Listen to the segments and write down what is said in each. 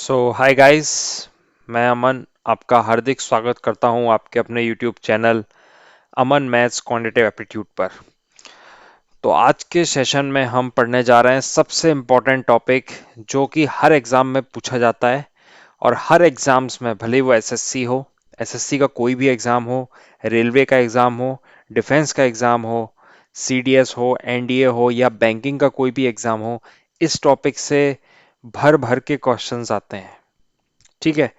Hi guys. मैं अमन आपका हार्दिक स्वागत करता हूं आपके अपने यूट्यूब चैनल अमन मैथ्स क्वांटिटेटिव एप्टीट्यूड पर। तो आज के सेशन में हम पढ़ने जा रहे हैं सबसे इम्पोर्टेंट टॉपिक जो कि हर एग्जाम में पूछा जाता है। और हर एग्जाम्स में, भले वो एसएससी हो, एसएससी का कोई भी एग्जाम हो, रेलवे का एग्जाम हो, डिफेंस का एग्जाम हो, सीडीएस हो, एनडीए हो या बैंकिंग का कोई भी एग्जाम हो, इस टॉपिक से भर भर के क्वेश्चंस आते हैं। ठीक है,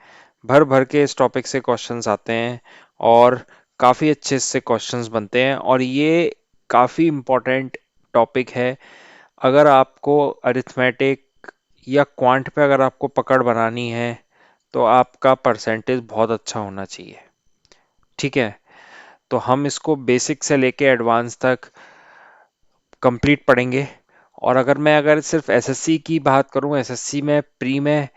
भर भर के इस टॉपिक से क्वेश्चंस आते हैं और काफ़ी अच्छे इससे क्वेश्चंस बनते हैं और ये काफ़ी इम्पोर्टेंट टॉपिक है। अगर आपको अरिथमेटिक या क्वांट पे अगर आपको पकड़ बनानी है तो आपका परसेंटेज बहुत अच्छा होना चाहिए। ठीक है, तो हम इसको बेसिक से लेके एडवांस तक कंप्लीट पढ़ेंगे। और अगर सिर्फ एसएससी की बात करूं, एसएससी में प्री में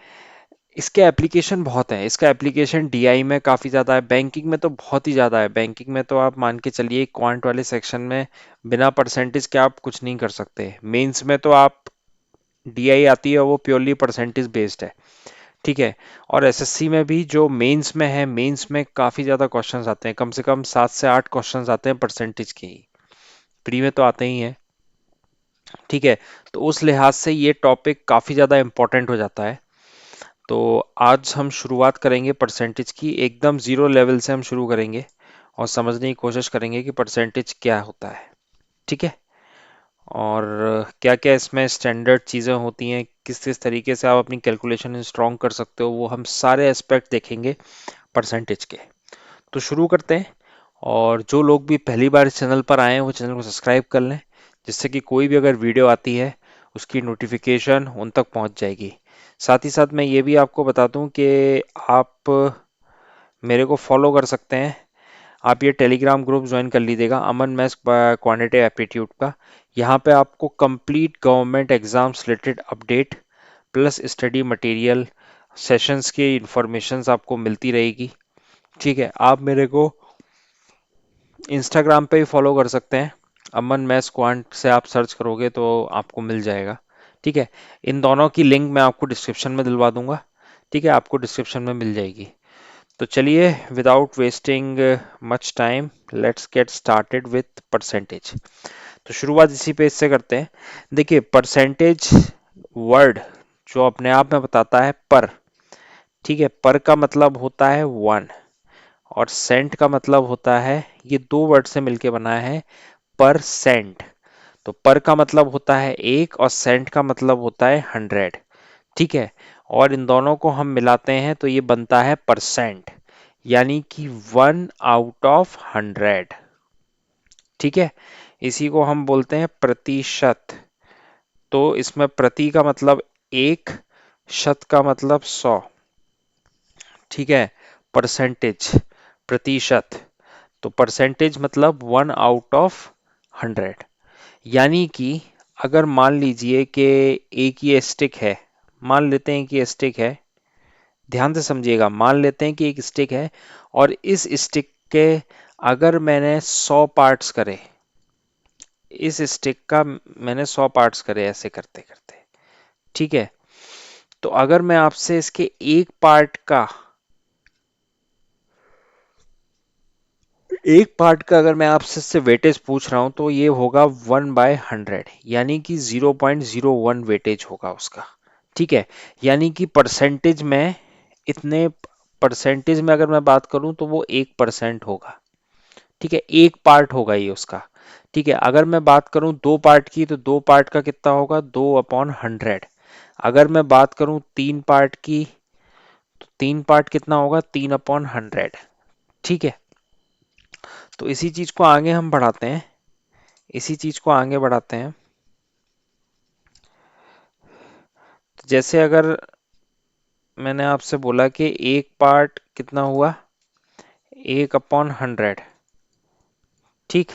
इसके एप्लीकेशन बहुत हैं। इसका एप्लीकेशन डीआई में काफ़ी ज़्यादा है, बैंकिंग में तो बहुत ही ज़्यादा है। बैंकिंग में तो आप मान के चलिए क्वांट वाले सेक्शन में बिना परसेंटेज के आप कुछ नहीं कर सकते। मेंस में तो आप डीआई आती है, वो प्योरली परसेंटेज बेस्ड है। ठीक है, और एसएससी में भी जो मेंस में है, मेंस में काफ़ी ज़्यादा क्वेश्चंस आते हैं, कम से कम 7 से 8 क्वेश्चंस आते हैं परसेंटेज के ही। प्री में तो आते ही हैं। ठीक है, तो उस लिहाज से ये टॉपिक काफ़ी ज़्यादा इंपॉर्टेंट हो जाता है। तो आज हम शुरुआत करेंगे परसेंटेज की, एकदम जीरो लेवल से हम शुरू करेंगे और समझने की कोशिश करेंगे कि परसेंटेज क्या होता है। ठीक है, और क्या क्या इसमें स्टैंडर्ड चीज़ें होती हैं, किस किस तरीके से आप अपनी कैलकुलेशन स्ट्रॉन्ग कर सकते हो, वो हम सारे एस्पेक्ट देखेंगे परसेंटेज के। तो शुरू करते हैं। और जो लोग भी पहली बार इस चैनल पर आए हैं वो चैनल को सब्सक्राइब कर लें, जिससे कि कोई भी अगर वीडियो आती है उसकी नोटिफिकेशन उन तक पहुंच जाएगी। साथ ही साथ मैं ये भी आपको बता दूं कि आप मेरे को फॉलो कर सकते हैं। आप ये टेलीग्राम ग्रुप ज्वाइन कर लीजिएगा, अमन मैथ्स क्वांटिटेटिव एप्टीट्यूड का। यहाँ पे आपको complete government exams related update plus study material, sessions की इंफॉर्मेशंस आपको मिलती रहेगी। ठीक है, आप मेरे को इंस्टाग्राम पे भी फॉलो कर सकते हैं। अमन मैथ्स क्वांट से आप सर्च करोगे तो आपको मिल जाएगा। ठीक है, इन दोनों की लिंक मैं आपको डिस्क्रिप्शन में दिलवा दूंगा। ठीक है, आपको डिस्क्रिप्शन में मिल जाएगी। तो चलिए, without wasting much time, let's get started with percentage. तो शुरुआत इसी पेज से करते हैं। देखिए, परसेंटेज वर्ड जो अपने आप में बताता है पर। ठीक है, पर का मतलब होता है वन और सेंट का मतलब होता है, ये दो वर्ड से मिलके बना है, परसेंट। तो पर का मतलब होता है एक और सेंट का मतलब होता है 100। ठीक है, और इन दोनों को हम मिलाते हैं तो ये बनता है परसेंट, यानी कि 1/100। ठीक है, इसी को हम बोलते हैं प्रतिशत। तो इसमें प्रति का मतलब एक, शत का मतलब 100। ठीक है, परसेंटेज प्रतिशत, तो परसेंटेज मतलब 1/100। यानी कि अगर मान लीजिए कि एक ये स्टिक है, मान लेते हैं कि ये स्टिक है, ध्यान से समझिएगा, मान लेते हैं कि एक स्टिक है और इस स्टिक के अगर मैंने 100 पार्ट्स करे, इस स्टिक का मैंने 100 पार्ट्स करे ऐसे करते करते। ठीक है, तो अगर मैं आपसे इसके एक पार्ट का, एक पार्ट का अगर मैं आपसे इससे वेटेज पूछ रहा हूं तो ये होगा 1/100, यानी कि 0.01 वेटेज होगा उसका। ठीक है, यानी कि परसेंटेज में इतने, परसेंटेज में अगर मैं बात करूं तो वो 1% होगा। ठीक है, एक पार्ट होगा ये उसका। ठीक है, अगर मैं बात करूं दो पार्ट की तो दो पार्ट का कितना होगा, 2/100। अगर मैं बात करूं तीन पार्ट की तो तीन पार्ट कितना होगा, 3/100। ठीक है, तो इसी चीज को आगे हम बढ़ाते हैं, इसी चीज को आगे बढ़ाते हैं। तो जैसे अगर मैंने आपसे बोला कि एक पार्ट कितना हुआ, 1/100। ठीक,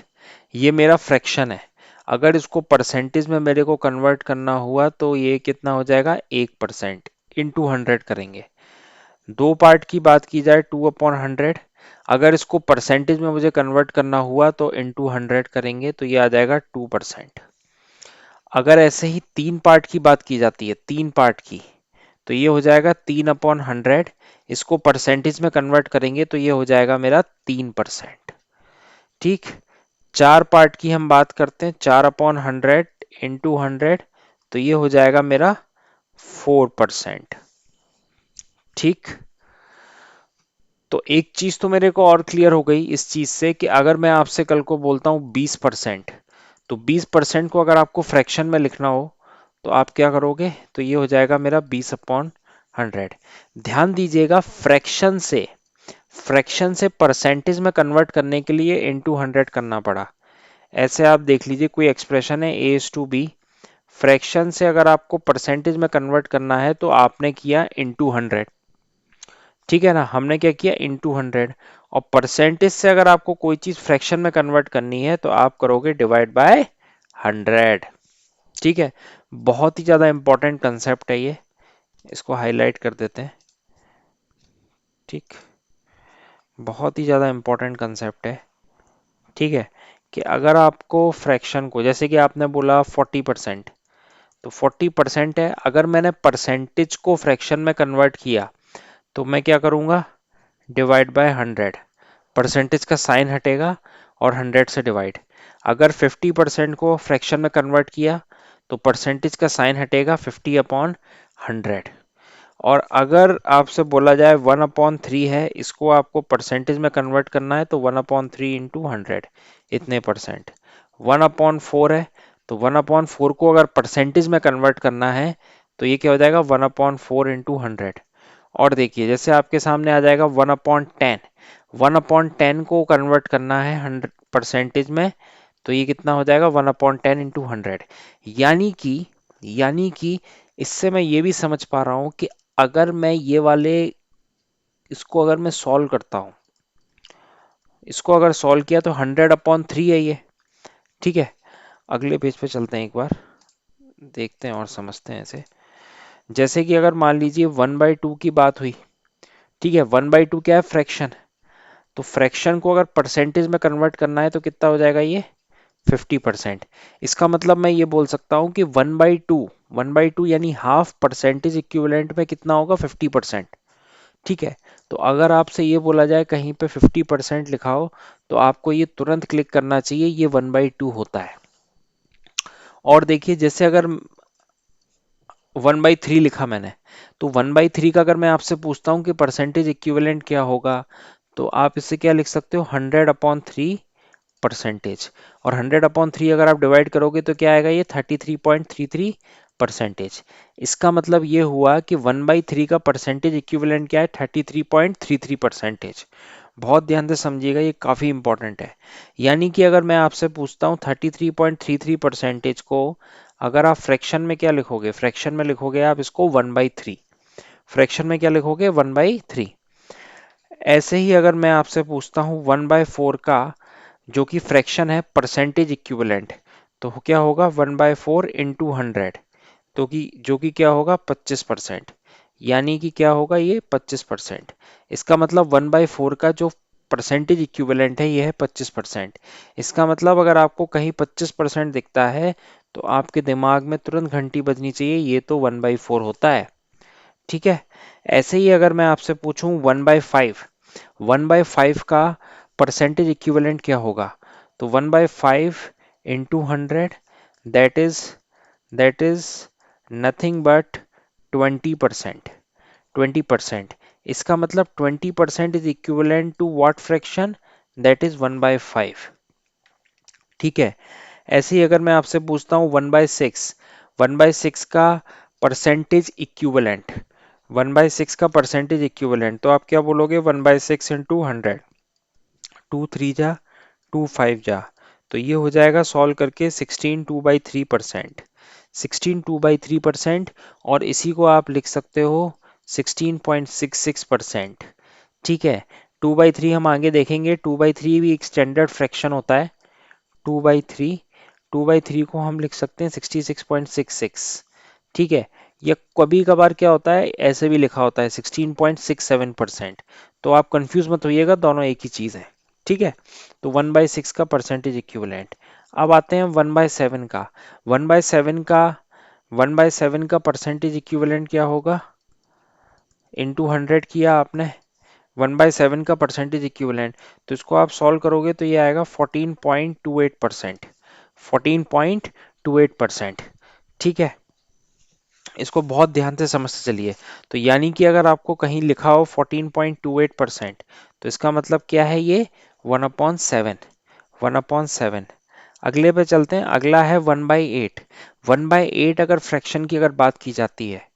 ये मेरा फ्रैक्शन है। अगर इसको परसेंटेज में मेरे को कन्वर्ट करना हुआ तो ये कितना हो जाएगा, 1%, इंटू 100 करेंगे। दो पार्ट की बात की जाए 2/100, अगर इसको परसेंटेज में मुझे कन्वर्ट करना हुआ तो इंटू 100 करेंगे तो ये आ जाएगा 2%। अगर ऐसे ही तीन पार्ट की बात की जाती है, तीन पार्ट की, तो ये हो जाएगा 3/100। इसको परसेंटेज में कन्वर्ट करेंगे तो ये हो जाएगा मेरा 3%। ठीक, 4 पार्ट की हम बात करते हैं, 4/100 इंटू 100, तो ये हो जाएगा मेरा 4%। ठीक, तो एक चीज तो मेरे को और क्लियर हो गई इस चीज से कि अगर मैं आपसे कल को बोलता हूं 20%, तो 20% को अगर आपको फ्रैक्शन में लिखना हो तो आप क्या करोगे, तो ये हो जाएगा मेरा 20/100। ध्यान दीजिएगा, फ्रैक्शन से परसेंटेज में कन्वर्ट करने के लिए इंटू 100 करना पड़ा। ऐसे आप देख लीजिए, कोई एक्सप्रेशन है A/B, फ्रैक्शन से अगर आपको परसेंटेज में कन्वर्ट करना है तो आपने किया इंटू 100। ठीक है ना, हमने क्या किया, इंटू 100। और परसेंटेज से अगर आपको कोई चीज फ्रैक्शन में कन्वर्ट करनी है तो आप करोगे डिवाइड बाय 100। ठीक है, बहुत ही ज्यादा इंपॉर्टेंट कंसेप्ट है ये, इसको हाईलाइट कर देते हैं। ठीक, बहुत ही ज्यादा इंपॉर्टेंट कंसेप्ट है। ठीक है, कि अगर आपको फ्रैक्शन को, जैसे कि आपने बोला 40%, तो 40% है, अगर मैंने परसेंटेज को फ्रैक्शन में कन्वर्ट किया तो मैं क्या करूंगा, डिवाइड बाय 100। परसेंटेज का साइन हटेगा और 100 से डिवाइड। अगर 50% को फ्रैक्शन में कन्वर्ट किया तो परसेंटेज का साइन हटेगा, 50/100। और अगर आपसे बोला जाए 1/3 है, इसको आपको परसेंटेज में कन्वर्ट करना है तो 1/3 इंटू 100, इतने परसेंट। 1/4 है, तो 1/4 को अगर परसेंटेज में कन्वर्ट करना है तो ये क्या हो जाएगा, 1/4 इंटू 100। और देखिए, जैसे आपके सामने आ जाएगा 1/10, 1/10 को कन्वर्ट करना है 100 परसेंटेज में, तो ये कितना हो जाएगा, 1/10 इंटू 100। यानी कि इससे मैं ये भी समझ पा रहा हूं कि अगर मैं ये वाले, इसको अगर मैं सॉल्व करता हूं, इसको अगर सॉल्व किया तो 100/3 है ये। ठीक है, अगले पेज पे चलते हैं, एक बार देखते हैं और समझते हैं इसे। जैसे कि अगर मान लीजिए 1/2 की बात हुई। ठीक है, 1/2 क्या है, फ्रैक्शन। तो फ्रैक्शन को अगर परसेंटेज में कन्वर्ट करना है तो कितना हो जाएगा ये, 50%। इसका मतलब मैं ये बोल सकता हूं कि 1/2 यानी हाफ, परसेंटेज इक्विवेलेंट में कितना होगा, 50%। ठीक है, तो अगर आपसे ये बोला जाए कहीं पे 50% लिखा हो तो आपको ये तुरंत क्लिक करना चाहिए, ये 1/2 होता है। और देखिए, जैसे अगर 1/3 लिखा मैंने, तो 1/3 का अगर मैं आपसे पूछता हूँ कि परसेंटेज इक्विवेलेंट क्या होगा, तो आप इससे क्या लिख सकते हो, 100/3 परसेंटेज। और 100/3 अगर आप डिवाइड करोगे तो क्या आएगा, ये 33.33 परसेंटेज। इसका मतलब ये हुआ कि 1/3 का परसेंटेज इक्विवेलेंट क्या है, 33.33 परसेंटेज। बहुत ध्यान से समझिएगा, ये काफी इंपॉर्टेंट है। यानी कि अगर मैं आपसे पूछता हूँ 33.33 परसेंटेज को अगर आप फ्रैक्शन में क्या लिखोगे, फ्रैक्शन में लिखोगे आप इसको 1/3। फ्रैक्शन में क्या लिखोगे, 1/3। ऐसे ही अगर मैं आपसे पूछता हूँ 1/4 का, जो कि फ्रैक्शन है परसेंटेज इक्विवेलेंट, तो क्या होगा, 1/4 इंटू 100, तो कि जो कि क्या होगा, 25%। यानी कि क्या होगा, ये 25%। इसका मतलब 1/4 का जो परसेंटेज इक्विवेलेंट है ये है 25%। इसका मतलब अगर आपको कहीं 25% दिखता है तो आपके दिमाग में तुरंत घंटी बजनी चाहिए, ये तो 1/4 होता है। ठीक है, ऐसे ही अगर मैं आपसे पूछूं 1/5, 1/5 का परसेंटेज इक्विवेलेंट क्या होगा, तो 1/5 into 100, that is that is nothing but 20%। 20%, इसका मतलब 20% is equivalent to what fraction, that is 1/5। ठीक है, ऐसे ही अगर मैं आपसे पूछता हूँ 1/6, 1/6 का परसेंटेज इक्विवेलेंट, 1/6 का परसेंटेज इक्विवेलेंट, तो आप क्या बोलोगे, 1/6 इंटू 100, 2 3 जा 2 5 जा, तो ये हो जाएगा सॉल्व करके 16 2/3%। 16 2/3%, और इसी को आप लिख सकते हो 16.66%। ठीक है, 2/3 हम आगे देखेंगे, 2/3 भी एक स्टैंडर्ड फ्रैक्शन होता है। 2/3, 2/3 को हम लिख सकते हैं 66.66। ठीक है, या कभी कभार क्या होता है, ऐसे भी लिखा होता है 16.67%। तो आप कंफ्यूज मत होइएगा, दोनों एक ही चीज है। ठीक है, तो 1/6 का परसेंटेज इक्विवेलेंट। अब आते हैं 1/7 का। 1/7 का 1/7 का परसेंटेज इक्विवेलेंट क्या होगा, इंटू 100 किया आपने, 1/7 का परसेंटेज इक्विवेलेंट, तो इसको आप सॉल्व करोगे तो ये आएगा 14.28%। 14.28%। ठीक है, इसको बहुत ध्यान से समझते चलिए। तो यानी कि अगर आपको कहीं लिखा हो 14.28%, तो इसका मतलब क्या है, ये 1/7। 1/7। अगले पे चलते हैं, अगला है 1/8। 1/8 अगर फ्रैक्शन की अगर बात की जाती है,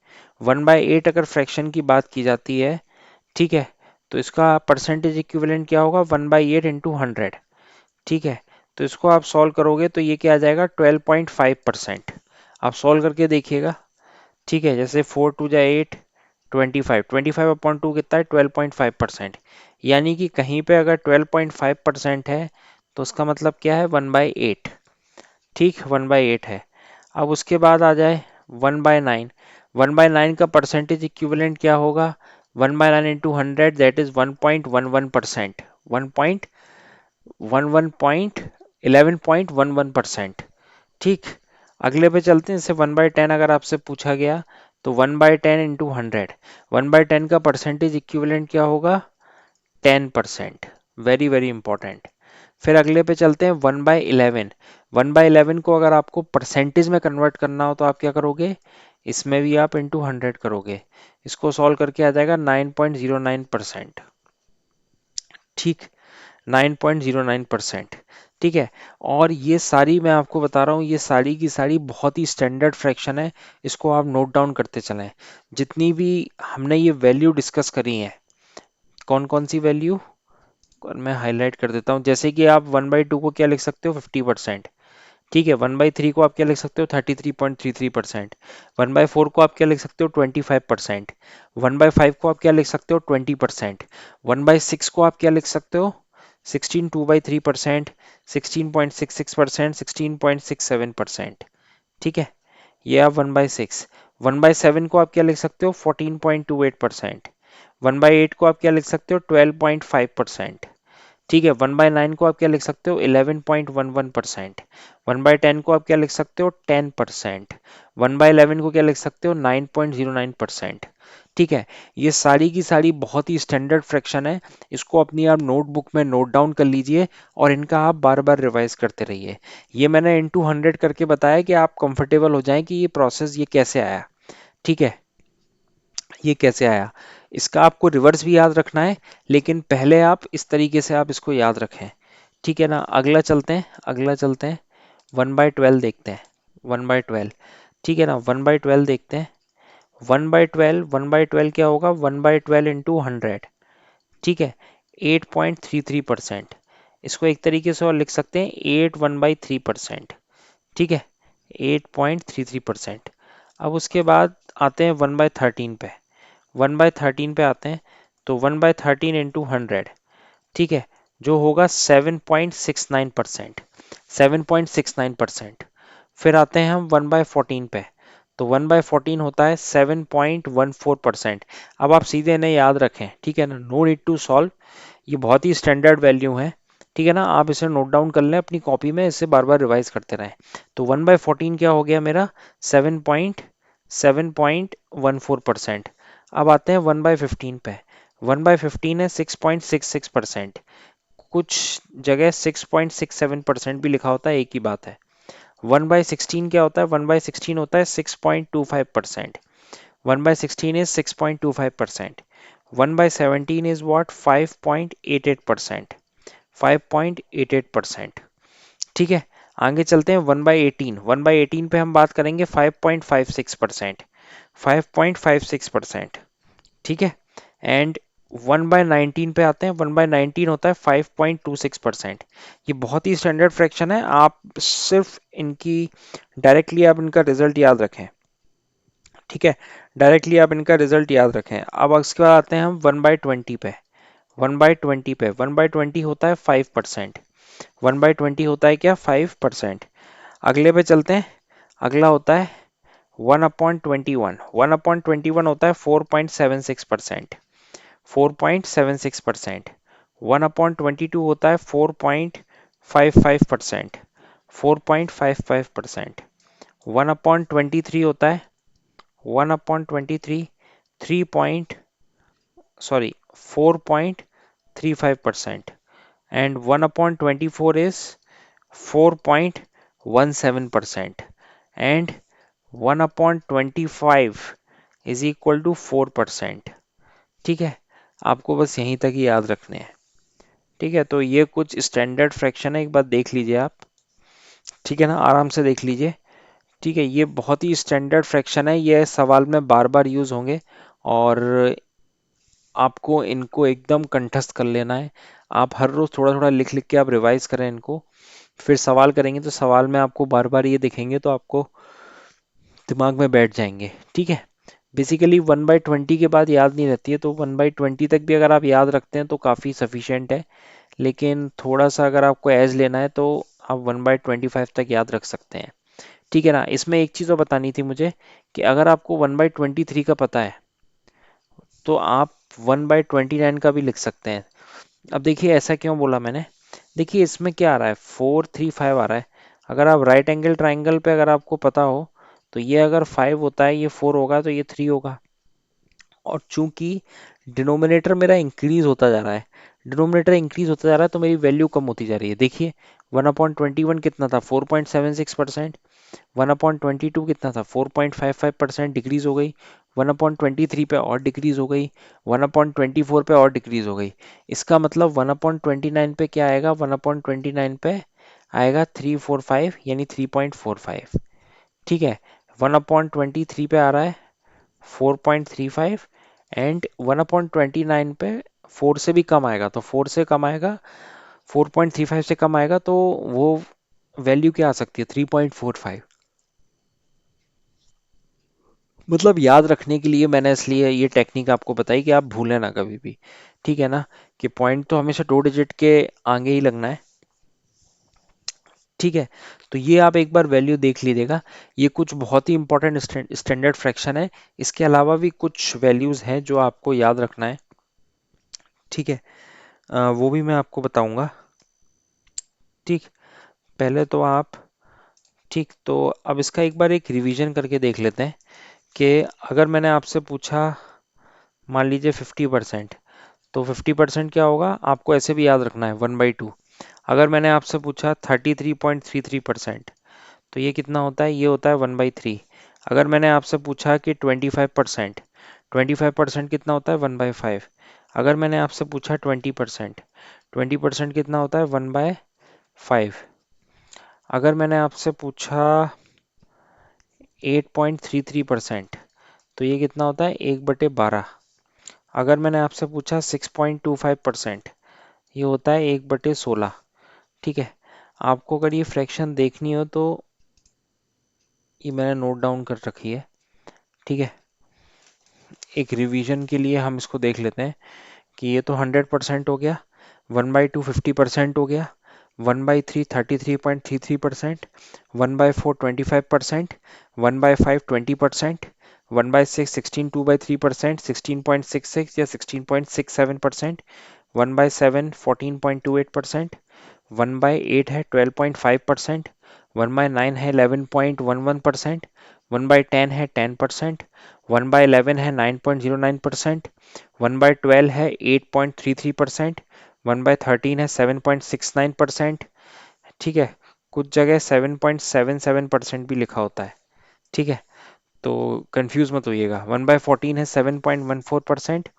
1/8 अगर फ्रैक्शन की बात की जाती है, ठीक है, तो इसका परसेंटेज इक्विवेलेंट क्या होगा, 1/8 इंटू 100। ठीक है, तो इसको आप सॉल्व करोगे तो ये क्या आ जाएगा, 12.5%। आप सॉल्व करके देखिएगा। ठीक है, जैसे 4 2 8, 25, 25/2 कितना है, 12.5%। यानी कि कहीं पे अगर 12.5% है, तो उसका मतलब क्या है, 1/8। ठीक, 1/8 है। अब उसके बाद आ जाए 1/9। 1/9 का परसेंटेज इक्विवेलेंट क्या होगा, 1/9 इंटू 100, दैट इज 1.11%। 11.11%। ठीक, अगले पे चलते हैं। जैसे 1/10 अगर आपसे पूछा गया, तो 1/10 इंटू 100, 1/10 का परसेंटेज इक्विवेलेंट क्या होगा, 10%। Very very important. फिर अगले पे चलते हैं 1/11। 1/11 को अगर आपको परसेंटेज में कन्वर्ट करना हो तो आप क्या करोगे, इसमें भी आप इंटू 100 करोगे। इसको सॉल्व करके आ जाएगा 9.09%। ठीक, 9.09%। ठीक है, और ये सारी मैं आपको बता रहा हूँ, ये सारी की सारी बहुत ही स्टैंडर्ड फ्रैक्शन है। इसको आप नोट डाउन करते चलें। जितनी भी हमने ये वैल्यू डिस्कस करी है, कौन कौन सी वैल्यू, और मैं हाईलाइट कर देता हूँ। जैसे कि आप 1/2 को क्या लिख सकते हो, 50%। ठीक है, 1/3 को आप क्या लिख सकते हो, 33.33%। 1/4 को आप क्या लिख सकते हो, 25%। 1/5 को आप क्या लिख सकते हो, 20%। 1/6 को आप क्या लिख सकते हो, 16। 2/3%, 16.66%, 16.67%। ठीक है, ये आप 1/6। 1/7 को आप क्या लिख सकते हो, 14.28%। 1/8 को आप क्या लिख सकते हो, 12.5%। ठीक है, 1/9 को आप क्या लिख सकते हो, 11.11%। 1/10 को आप क्या लिख सकते हो, 10%। 1/11 को क्या लिख सकते हो, 9.09%। ठीक है, ये सारी की सारी बहुत ही स्टैंडर्ड फ्रैक्शन है। इसको अपनी आप नोटबुक में नोट डाउन कर लीजिए, और इनका आप बार बार रिवाइज करते रहिए। ये मैंने इंटू 100 करके बताया कि आप कंफर्टेबल हो जाएं कि ये प्रोसेस ये कैसे आया। ठीक है, ये कैसे आया, इसका आपको रिवर्स भी याद रखना है, लेकिन पहले आप इस तरीके से आप इसको याद रखें। ठीक है ना, अगला चलते हैं, अगला चलते हैं। 1/12 देखते हैं। 1/12, ठीक है ना, 1/12 देखते हैं। 1/12, 1/12 क्या होगा, 1/12 इंटू 100। ठीक है, 8.33%। इसको एक तरीके से और लिख सकते हैं, 8 1/3%। ठीक है, 8.33%। अब उसके बाद आते हैं 1/13 पे। 1/13 पे आते हैं, तो 1/13 इंटू 100, ठीक है, जो होगा 7.69%। 7.69%। फिर आते हैं हम 1/14 पे, तो 1/14 होता है 7.14%। अब आप सीधे इन्हें याद रखें, ठीक है ना, नो नीड टू सॉल्व। ये बहुत ही स्टैंडर्ड वैल्यू है। ठीक है ना, आप इसे नोट डाउन कर लें अपनी कॉपी में, इसे बार बार रिवाइज करते रहें। तो 1/14 क्या हो गया मेरा, 7.14%। अब आते हैं 1/15 पे। 1/15 है 6.66%। कुछ जगह 6.67% भी लिखा होता है, एक ही बात है। 1/16 क्या होता है, 1/16 होता है 6.25%। 1/16 is 6.25%. 1/17 is what, 5.88%। 5.88%। ठीक है, आगे चलते हैं 1/18। 1/18 पे हम बात करेंगे 5.56%। 5.56%। ठीक है, एंड 1/19 पे आते हैं। 1/19 होता है 5.26%। ये बहुत ही स्टैंडर्ड फ्रैक्शन है, आप सिर्फ इनकी डायरेक्टली आप इनका रिजल्ट याद रखें। ठीक है, डायरेक्टली आप इनका रिजल्ट याद रखें। अब उसके बाद आते हैं हम 1/20 पे। 1/20 पे 1/20 होता है 5%। 1/20 होता है क्या, 5%। अगले पे चलते हैं, अगला होता है 1/21। 1/21 होता है 4.76%। 4.76%। 1/22 होता है 4.55%। 4.55%। 1/23 होता है, 1/23, 3.33%। sorry 4.35%, and 1 upon 24 is 4.17%, and 1 upon 25 is equal to 4%। ठीक है, आपको बस यहीं तक ही याद रखने हैं। ठीक है, तो ये कुछ स्टैंडर्ड फ्रैक्शन है, एक बार देख लीजिए आप। ठीक है ना, आराम से देख लीजिए। ठीक है, ये बहुत ही स्टैंडर्ड फ्रैक्शन है, ये सवाल में बार बार यूज होंगे, और आपको इनको एकदम कंठस्थ कर लेना है। आप हर रोज थोड़ा थोड़ा लिख लिख के आप रिवाइज करें इनको, फिर सवाल करेंगे तो सवाल में आपको बार बार ये दिखेंगे तो आपको दिमाग में बैठ जाएंगे। ठीक है, बेसिकली 1/20 के बाद याद नहीं रहती है, तो 1/20 तक भी अगर आप याद रखते हैं तो काफ़ी सफिशिएंट है, लेकिन थोड़ा सा अगर आपको एज लेना है तो आप 1/25 तक याद रख सकते हैं। ठीक है ना, इसमें एक चीज़ और बतानी थी मुझे, कि अगर आपको 1/23 का पता है तो आप 1/29 का भी लिख सकते हैं। अब देखिए ऐसा क्यों बोला मैंने, देखिए इसमें क्या आ रहा है, 4 3 5 आ रहा है। अगर आप राइट एंगल ट्राइंगल पे अगर आपको पता हो, तो ये अगर 5 होता है, ये 4 होगा, तो ये 3 होगा। और चूंकि डिनोमिनेटर मेरा इंक्रीज होता जा रहा है, डिनोमिनेटर इंक्रीज होता जा रहा है, तो मेरी वैल्यू कम होती जा रही है। देखिए 1/21 कितना था, 4.76%। 1/22 कितना था, 4.55% डिक्रीज हो गई। 1/23 पे और डिक्रीज हो गई। 1/24 पे और डिक्रीज हो गई। इसका मतलब 1/29 पे क्या आएगा, 1/29 पे आएगा 345, यानी 3.45। ठीक है, 1/23 पे आ रहा है 4.35, एंड 1/29 पे 4 से भी कम आएगा, तो 4 से कम आएगा, 4.35 से कम आएगा, तो वो वैल्यू क्या आ सकती है, 3.45। मतलब याद रखने के लिए मैंने इसलिए ये टेक्निक आपको बताई कि आप भूलें ना कभी भी। ठीक है ना, कि पॉइंट तो हमेशा 2 डिजिट के आगे ही लगना है। ठीक है, तो ये आप एक बार वैल्यू देख लीजिएगा। ये कुछ बहुत ही इंपॉर्टेंट स्टैंडर्ड फ्रैक्शन है। इसके अलावा भी कुछ वैल्यूज हैं जो आपको याद रखना है। ठीक है, वो भी मैं आपको बताऊंगा। ठीक, पहले तो आप, ठीक तो अब इसका एक बार एक रिवीजन करके देख लेते हैं, कि अगर मैंने आपसे पूछा, मान लीजिए 50%, तो 50% क्या होगा, आपको ऐसे भी याद रखना है 1/2। अगर मैंने आपसे पूछा 33.33%, तो ये कितना होता है, ये होता है 1/3। अगर मैंने आपसे पूछा कि 25%, 25% कितना होता है, 1/5। अगर मैंने आपसे पूछा 20%, 20% कितना होता है, 1/5। अगर मैंने आपसे पूछा 8.33%, तो ये कितना होता है, 1/12। अगर मैंने आपसे पूछा 6.25%, ये होता है 1/16। ठीक है, आपको अगर ये फ्रैक्शन देखनी हो तो ये मैंने नोट डाउन कर रखी है। ठीक है, एक रिवीजन के लिए हम इसको देख लेते हैं, कि ये तो 100% हो गया, 1/2 50% हो गया, 1/3 33.33%, 1/4 25%, 1/5 20%, 1/6 16 2/3%, 16.66 या 16.67%, 1/7 14.28%, 1/8 है 12.5%, 1/9 है 11.11%, 1/10 है 10%, 1/11 है 9.09%, 1/12 है 8.33%, 1/13 है 7.69%। ठीक है, कुछ जगह 7.77% भी लिखा होता है। ठीक है, तो कंफ्यूज मत होइएगा। 1/14 है 7.14%,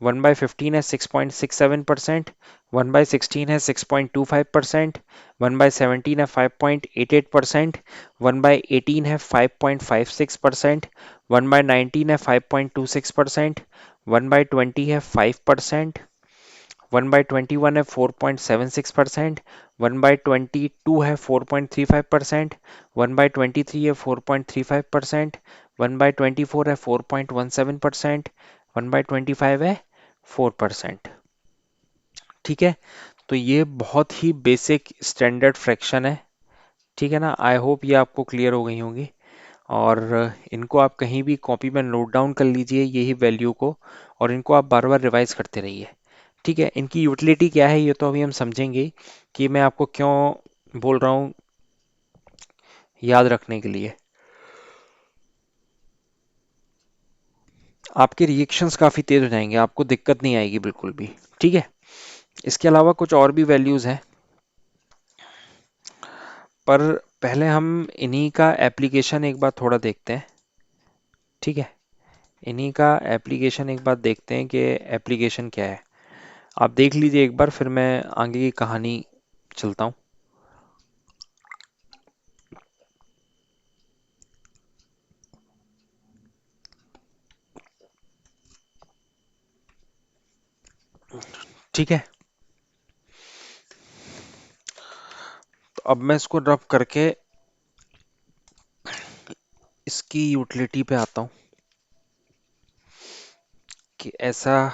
1/15 है 6.67%, 1/16 है 6.25%, 1/17 है 5.88%, 1/18 है 5.56%, 1/19 है 5.26%, 1/20 है 5%, 1/21 है 4.76%, 1/22 है 4.35%, 1/23 है 4.35%, 1/24 है 4.17%, 1/25 है 4%। ठीक है, तो ये बहुत ही बेसिक स्टैंडर्ड फ्रैक्शन है। ठीक है ना, आई होप ये आपको क्लियर हो गई होंगी, और इनको आप कहीं भी कॉपी में नोट डाउन कर लीजिए यही वैल्यू को, और इनको आप बार बार रिवाइज करते रहिए। ठीक है, इनकी यूटिलिटी क्या है ये तो अभी हम समझेंगे, कि मैं आपको क्यों बोल रहा हूँ याद रखने के लिए। आपके रिएक्शंस काफ़ी तेज़ हो जाएंगे, आपको दिक्कत नहीं आएगी बिल्कुल भी। ठीक है, इसके अलावा कुछ और भी वैल्यूज़ हैं, पर पहले हम इन्हीं का एप्लीकेशन एक बार थोड़ा देखते हैं। ठीक है, इन्हीं का एप्लीकेशन एक बार देखते हैं कि एप्लीकेशन क्या है। आप देख लीजिए एक बार, फिर मैं आगे की कहानी चलता हूँ। ठीक है, तो अब मैं इसको रब करके इसकी यूटिलिटी पे आता हूँ कि ऐसा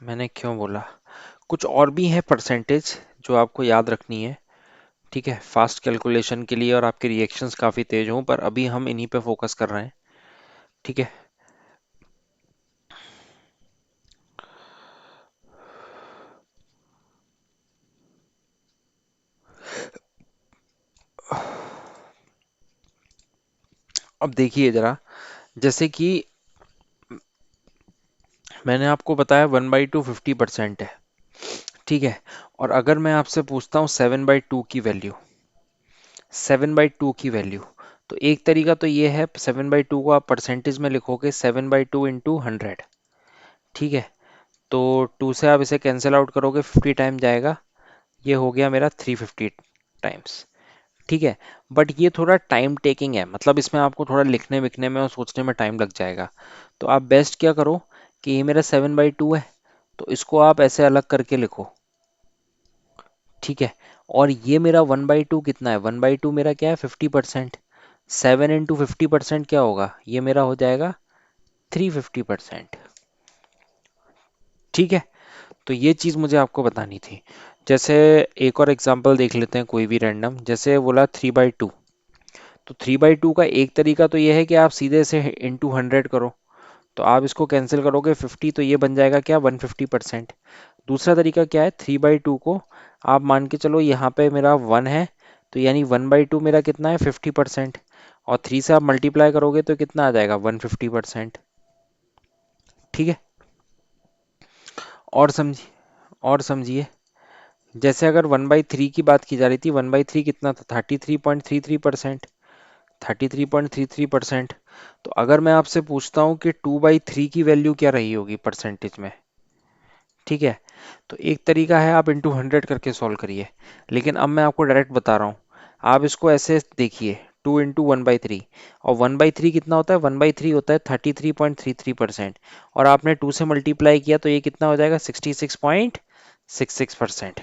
मैंने क्यों बोला। कुछ और भी है परसेंटेज जो आपको याद रखनी है। ठीक है, फास्ट कैलकुलेशन के लिए और आपके रिएक्शंस काफ़ी तेज हों, पर अभी हम इन्हीं पे फोकस कर रहे हैं। ठीक है, अब देखिए ज़रा, जैसे कि मैंने आपको बताया 1/2 50% है। ठीक है, और अगर मैं आपसे पूछता हूँ 7/2 की वैल्यू, 7/2 की वैल्यू, तो एक तरीका तो ये है, 7/2 को आप परसेंटेज में लिखोगे 7/2 इंटू 100। ठीक है, तो 2 से आप इसे कैंसिल आउट करोगे, 50 टाइम जाएगा, ये हो गया मेरा 350 टाइम्स। ठीक है, बट ये थोड़ा टाइम टेकिंग है, मतलब इसमें आपको थोड़ा लिखने विखने में और सोचने में टाइम लग जाएगा। तो आप बेस्ट क्या करो कि ये मेरा 7/2 है, तो इसको आप ऐसे अलग करके लिखो। ठीक है, और ये मेरा 1/2 कितना है, 1/2 मेरा क्या है, 50%। 7 इंटू 50% क्या होगा, ये मेरा हो जाएगा 350%। ठीक है, तो ये चीज़ मुझे आपको बतानी थी। जैसे एक और एग्जांपल देख लेते हैं, कोई भी रैंडम, जैसे बोला 3/2। तो 3/2 का एक तरीका तो ये है कि आप सीधे से इंटू 100 करो, तो आप इसको कैंसिल करोगे 50, तो ये बन जाएगा क्या, 150%। दूसरा तरीका क्या है, 3/2 को आप मान के चलो यहाँ पे मेरा 1 है, तो यानी 1/2 मेरा कितना है, 50%, और 3 से आप मल्टीप्लाई करोगे तो कितना आ जाएगा, 150%। ठीक है, और समझिए, और समझिए, जैसे अगर 1/3 की बात की जा रही थी, 1/3 कितना था, 33.33%। 33.33%। तो अगर मैं आपसे पूछता हूँ कि 2/3 की वैल्यू क्या रही होगी परसेंटेज में। ठीक है, तो एक तरीका है आप इंटू 100 करके सॉल्व करिए, लेकिन अब मैं आपको डायरेक्ट बता रहा हूँ, आप इसको ऐसे देखिए, 2 इंटू 1/3, और 1/3 कितना होता है, 1/3 होता है 33.33%, और आपने 2 से मल्टीप्लाई किया तो ये कितना हो जाएगा, 66.66%।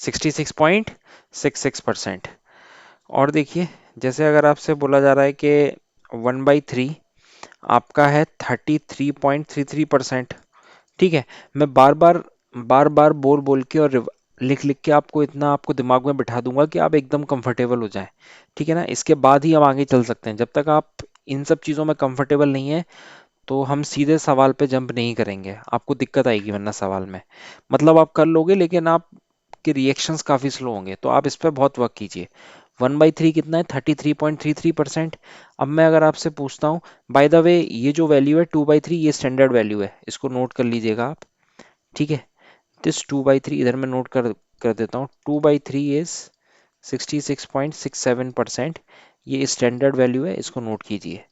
66.66%। और देखिए, जैसे अगर आपसे बोला जा रहा है कि 1/3 आपका है 33.33%। ठीक है, मैं बार बार बोल बोल के और लिख लिख के आपको इतना आपको दिमाग में बिठा दूंगा कि आप एकदम कंफर्टेबल हो जाएं। ठीक है ना, इसके बाद ही हम आगे चल सकते हैं। जब तक आप इन सब चीज़ों में कंफर्टेबल नहीं है, तो हम सीधे सवाल पे जंप नहीं करेंगे, आपको दिक्कत आएगी वरना सवाल में। मतलब आप कर लोगे, लेकिन आपके रिएक्शंस काफ़ी स्लो होंगे, तो आप इस पर बहुत वर्क कीजिए। 1/3 कितना है, 33.33%। अब मैं अगर आपसे पूछता हूँ, बाय द वे ये जो वैल्यू है 2/3, ये स्टैंडर्ड वैल्यू है, इसको नोट कर लीजिएगा आप। ठीक है, दिस 2/3 इधर मैं नोट कर देता हूँ, 2/3 इज 66.67%। ये स्टैंडर्ड वैल्यू है, इसको नोट कीजिए।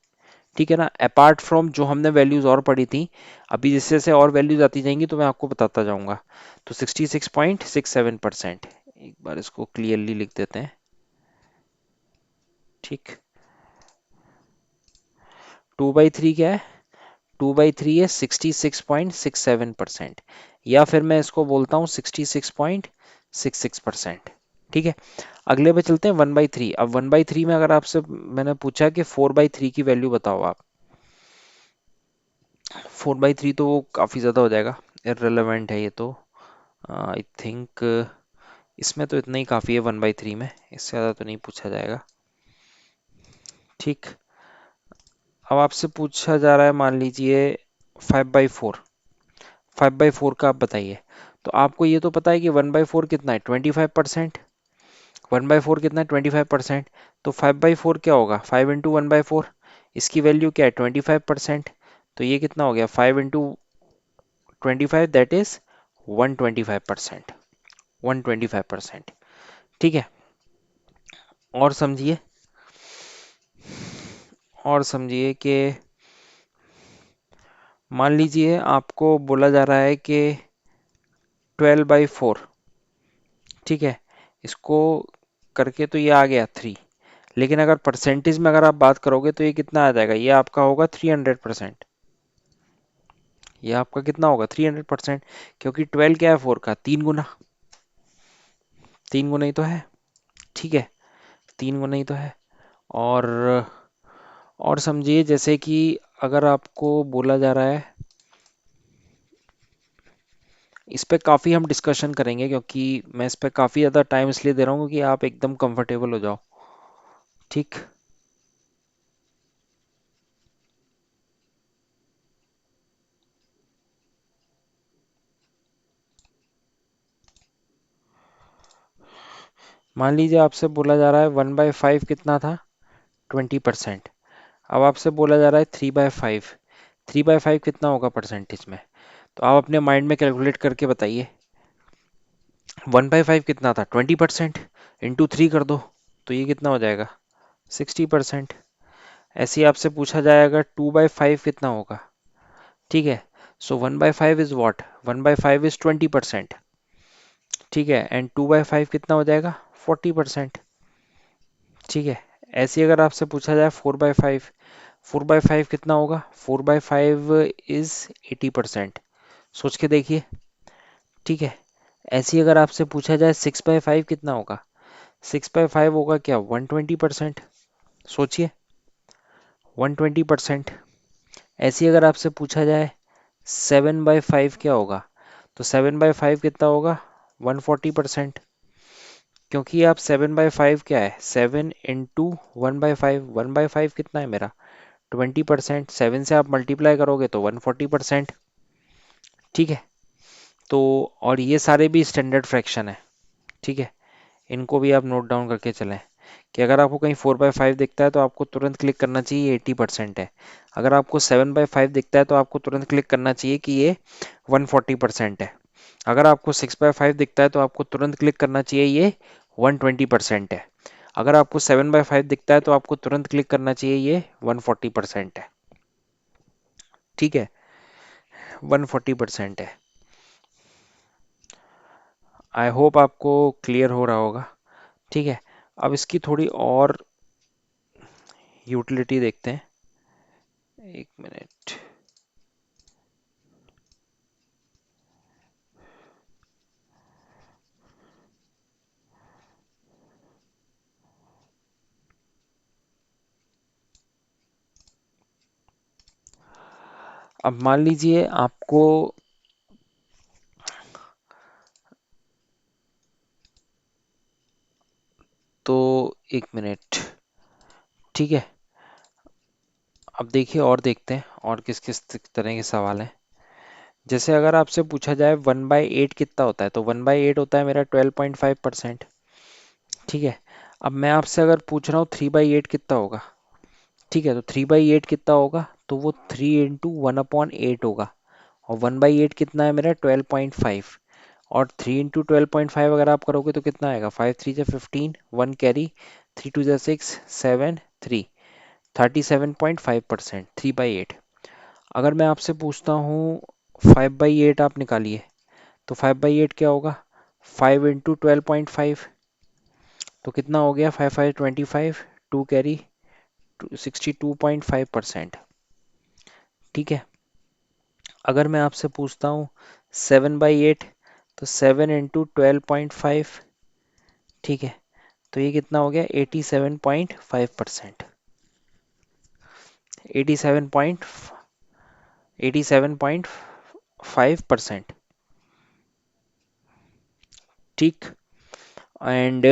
ठीक है ना, अपार्ट फ्रॉम जो हमने वैल्यूज और पढ़ी थी, अभी जैसे जैसे और वैल्यूज आती जाएंगी तो मैं आपको बताता जाऊंगा। तो 66.67%, एक बार इसको क्लियरली लिख देते हैं। ठीक, 2/3 क्या है, 2/3 है 66.67%, या फिर मैं इसको बोलता हूँ 66.66%। ठीक है, अगले पे चलते हैं 1/3। अब 1/3 में अगर आपसे मैंने पूछा कि 4/3 की वैल्यू बताओ आप, 4/3 तो काफ़ी ज़्यादा हो जाएगा, इररिलेवेंट है ये तो। आई थिंक इसमें तो इतना ही काफ़ी है, 1/3 में इससे ज़्यादा तो नहीं पूछा जाएगा। ठीक, अब आपसे पूछा जा रहा है, मान लीजिए 5/4, 5/4 का आप बताइए। तो आपको ये तो पता है कि 1/4 कितना है, 25%। 1/4 कितना है, 25%। तो 5/4 क्या होगा, 5 इंटू 1/4, इसकी वैल्यू क्या है, 25%। तो ये कितना हो गया, 5 into 25, दैट इज 125%। 125%। ठीक है। और समझिए, और समझिए कि मान लीजिए आपको बोला जा रहा है कि 12/4। ठीक है। इसको करके तो ये आ गया 3, लेकिन अगर परसेंटेज में अगर आप बात करोगे तो ये कितना आ जाएगा, ये आपका होगा 300%। ये आपका कितना होगा, 300%। क्योंकि 12 क्या है, 4 का 3 गुना। 3 गुना ही तो है। ठीक है। 3 गुना ही तो है। और और समझिए जैसे कि अगर आपको बोला जा रहा है, इस पे काफ़ी हम डिस्कशन करेंगे, क्योंकि मैं इस पे काफ़ी ज़्यादा टाइम इसलिए दे रहा हूँ क्योंकि आप एकदम कंफर्टेबल हो जाओ। ठीक। मान लीजिए आपसे बोला जा रहा है 1/5 कितना था, 20%। अब आपसे बोला जा रहा है 3/5। 3/5 कितना होगा परसेंटेज में, तो आप अपने माइंड में कैलकुलेट करके बताइए। 1/5 कितना था, 20%। इंटू 3 कर दो, तो ये कितना हो जाएगा, 60%। ऐसे ही आपसे पूछा जाएगा 2/5 कितना होगा। ठीक है। सो 1/5 इज वॉट, 1/5 इज 20%। ठीक है। एंड 2/5 कितना हो जाएगा, 40%। ठीक है। ऐसे ही अगर आपसे पूछा जाए 4/5, 4/5 कितना होगा, 4/5 इज 80%। सोच के देखिए। ठीक है। ऐसे ही अगर आपसे पूछा जाए 6/5 कितना होगा, 6/5 होगा क्या, 120%। सोचिए, 120%। ऐसे ही अगर आपसे पूछा जाए 7/5 क्या होगा, तो 7/5 कितना होगा, 140%। क्योंकि आप 7/5 क्या है, 7 into 1/5, 1/5 कितना है मेरा, 20%। 7 से आप मल्टीप्लाई करोगे तो 140%। ठीक है। तो और ये सारे भी स्टैंडर्ड फ्रैक्शन है। ठीक है। इनको भी आप नोट डाउन करके चलें कि अगर आपको कहीं 4/5 दिखता है तो आपको तुरंत क्लिक करना चाहिए 80% है। अगर आपको 7/5 दिखता है तो आपको तुरंत क्लिक करना चाहिए कि ये 140% है। अगर आपको 6/5 दिखता है तो आपको तुरंत क्लिक करना चाहिए ये 120% है। अगर आपको 7/5 दिखता है तो आपको तुरंत क्लिक करना चाहिए ये 140% है। ठीक है। 140% है। आई होप आपको क्लियर हो रहा होगा। ठीक है। अब इसकी थोड़ी और यूटिलिटी देखते हैं। एक मिनट। अब मान लीजिए आपको, तो एक मिनट। ठीक है। अब देखिए और देखते हैं और किस किस तरह के सवाल हैं। जैसे अगर आपसे पूछा जाए 1/8 कितना होता है, तो 1/8 होता है मेरा 12.5%। ठीक है। अब मैं आपसे अगर पूछ रहा हूँ 3/8 कितना होगा। ठीक है। तो 3/8 कितना होगा, तो वो 3 into 1/8 होगा। और 1/8 कितना है मेरा, 12.5। और 3 into 12.5 अगर आप करोगे तो कितना आएगा, 5 3 जा 15, 1 कैरी, 3 2 जा 6, 7 3, 37.5%। 3/8। अगर मैं आपसे पूछता हूँ 5/8 आप निकालिए, तो 5/8 क्या होगा, 5 into 12.5, तो कितना हो गया, 5 5 25, 2 कैरी, 62.5%। ठीक है। अगर मैं आपसे पूछता हूँ 7/8, तो 7 into 12.5। ठीक है। तो ये कितना हो गया, 87.5%। 87.5%। ठीक। एंड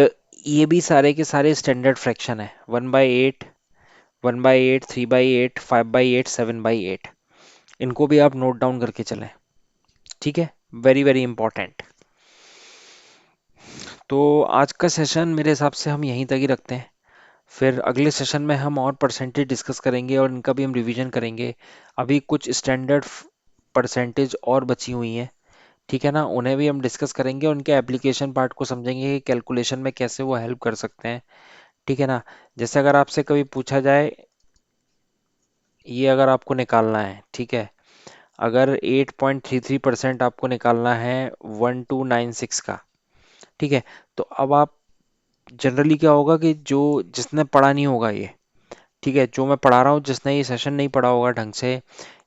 ये भी सारे के सारे स्टैंडर्ड फ्रैक्शन है, 1/8, 1/8, 3/8, 5/8, 7/8। इनको भी आप नोट डाउन करके चलें। ठीक है। Very very important. तो आज का सेशन मेरे हिसाब से हम यहीं तक ही रखते हैं। फिर अगले सेशन में हम और परसेंटेज डिस्कस करेंगे और इनका भी हम रिवीजन करेंगे। अभी कुछ स्टैंडर्ड परसेंटेज और बची हुई हैं, ठीक है ना, उन्हें भी हम डिस्कस करेंगे, उनके एप्लीकेशन पार्ट को समझेंगे कि कैलकुलेशन में कैसे वो हेल्प कर सकते हैं, ठीक है ना। जैसे अगर आपसे कभी पूछा जाए, ये अगर आपको निकालना है, ठीक है, अगर 8.33% आपको निकालना है 1296 का, ठीक है, तो अब आप जनरली क्या होगा कि जो जिसने पढ़ा नहीं होगा ये, ठीक है, जो मैं पढ़ा रहा हूँ, जिसने ये सेशन नहीं पढ़ा होगा ढंग से,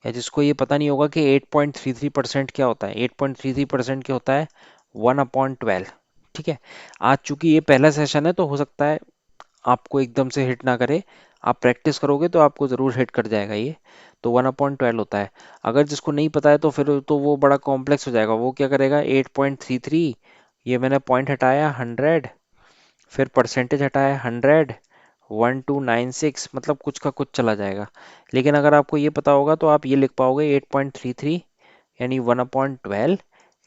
या जिसको ये पता नहीं होगा कि 8.33% क्या होता है, 8.33% क्या होता है, 1/12, ठीक है। आज चूंकि ये पहला सेशन है तो हो सकता है आपको एकदम से हिट ना करे, आप प्रैक्टिस करोगे तो आपको ज़रूर हिट कर जाएगा ये। तो 1/12 होता है। अगर जिसको नहीं पता है तो फिर तो वो बड़ा कॉम्प्लेक्स हो जाएगा, वो क्या करेगा, 8.33, ये मैंने पॉइंट हटाया 100, फिर परसेंटेज हटाया 100, 1296, मतलब कुछ का कुछ चला जाएगा। लेकिन अगर आपको ये पता होगा तो आप ये लिख पाओगे 8.33 यानी 1/12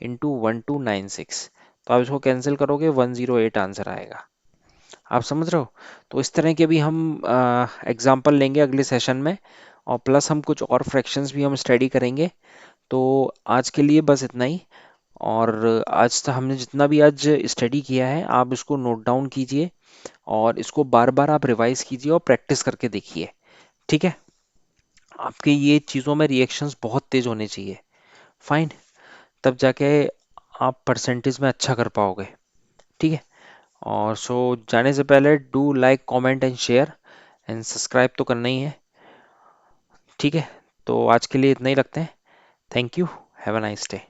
इंटू 1296, तो आप इसको कैंसिल करोगे 108 आंसर आएगा। आप समझ रहे हो। तो इस तरह के भी हम एग्जाम्पल लेंगे अगले सेशन में, और प्लस हम कुछ और फ्रैक्शंस भी हम स्टडी करेंगे। तो आज के लिए बस इतना ही। और आज तो हमने जितना भी आज स्टडी किया है आप इसको नोट डाउन कीजिए, और इसको बार बार आप रिवाइज कीजिए और प्रैक्टिस करके देखिए, ठीक है। आपके ये चीज़ों में रिएक्शंस बहुत तेज होने चाहिए, फाइन, तब जाके आप परसेंटेज में अच्छा कर पाओगे, ठीक है। और सो जाने से पहले do like comment and share and subscribe तो करना ही है, ठीक है। तो आज के लिए इतना ही रखते हैं। Thank you. Have a nice day.